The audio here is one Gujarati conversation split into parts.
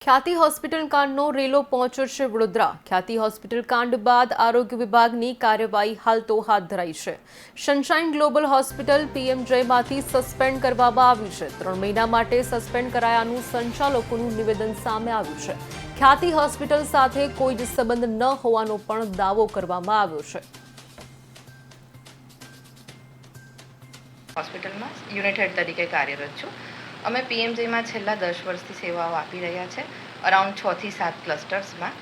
ખ્યાતિ હોસ્પિટલ કાંડનો રેલો પહોંચ્યો છે વડોદરા। ખ્યાતિ હોસ્પિટલ કાંડ બાદ આરોગ્ય વિભાગની કાર્યવાહી હાલ તો હાથ ધરાઈ છે। સનશાઇન ગ્લોબલ હોસ્પિટલ પીએમજેમાંથી સસ્પેન્ડ કરવામાં આવ્યું છે। 3 મહિના માટે સસ્પેન્ડ કરાયાનું સંચાલકોનું નિવેદન સામે આવ્યું છે। ખ્યાતિ હોસ્પિટલ સાથે કોઈ જ સંબંધ ન હોવાનો પણ દાવો કરવામાં આવ્યો છે। હોસ્પિટલમાં યુનિટ હેડ તરીકે કાર્યરત છું। અમે પીએમજેમાં છેલ્લા 10 વર્ષથી સેવાઓ આપી રહ્યા છે। અરાઉન્ડ 6 થી 7 ક્લસ્ટર્સમાં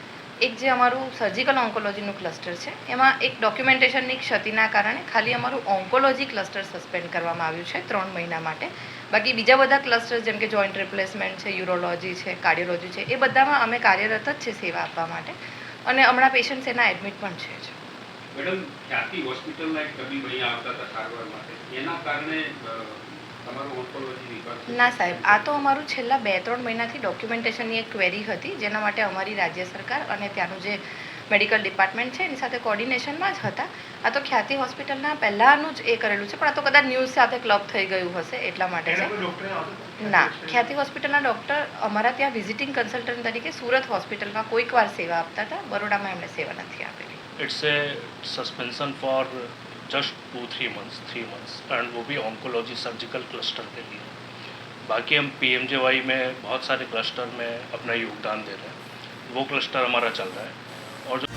એક જે અમારું સર્જિકલ ઓન્કોલોજીનું ક્લસ્ટર છે એમાં એક ડોક્યુમેન્ટેશનની ક્ષતિના કારણે ખાલી અમારું ઓન્કોલોજી ક્લસ્ટર સસ્પેન્ડ કરવામાં આવ્યું છે 3 મહિના માટે। બાકી બીજા બધા ક્લસ્ટર જેમ કે જોઈન્ટ રિપ્લેસમેન્ટ છે, યુરોલોજી છે, કાર્ડિયોલોજી છે, એ બધામાં અમે કાર્યરત જ છે સેવા આપવા માટે અને હમણાં પેશન્ટ્સ એના એડમિટ પણ છે। મેડમ, ખ્યાતિ હોસ્પિટલના એક તબીબ અહીંયા આવતા હતા સારવાર માટે, એના કારણે તમારું ઓન્કોલોજી વિભાગ? ના સાહેબ, આ તો અમારું છેલ્લા 2-3 મહિનાથી ડોક્યુમેન્ટેશનની એક ક્વેરી હતી જેના માટે અમારી રાજ્ય સરકાર અને ત્યાંનું જે મેડિકલ ડિપાર્ટમેન્ટ છે એની સાથે કોર્ડિનેશનમાં જ હતા। આ તો ખ્યાતિ હોસ્પિટલના પહેલાંનું જ એ કરેલું છે, પણ આ તો કદાચ ન્યૂઝ સાથે ક્લબ થઈ ગયું હશે એટલા માટે છે। ના, ખ્યાતિ હોસ્પિટલના ડૉક્ટર અમારા ત્યાં વિઝિટિંગ કન્સલ્ટન્ટ તરીકે સુરત હોસ્પિટલમાં કોઈક વાર સેવા આપતા હતા, બરોડામાં એમણે સેવા નથી આપેલી। It's a suspension for just 3 months and वो भी ऑन्कोलॉजी सर्जिकल क्लस्टर के लिए। बाकी हम पीएमजेवाई में बहुत सारे क्लस्टर में अपना योगदान दे रहे हैं, वो क्लस्टर हमारा चल रहा है। और जो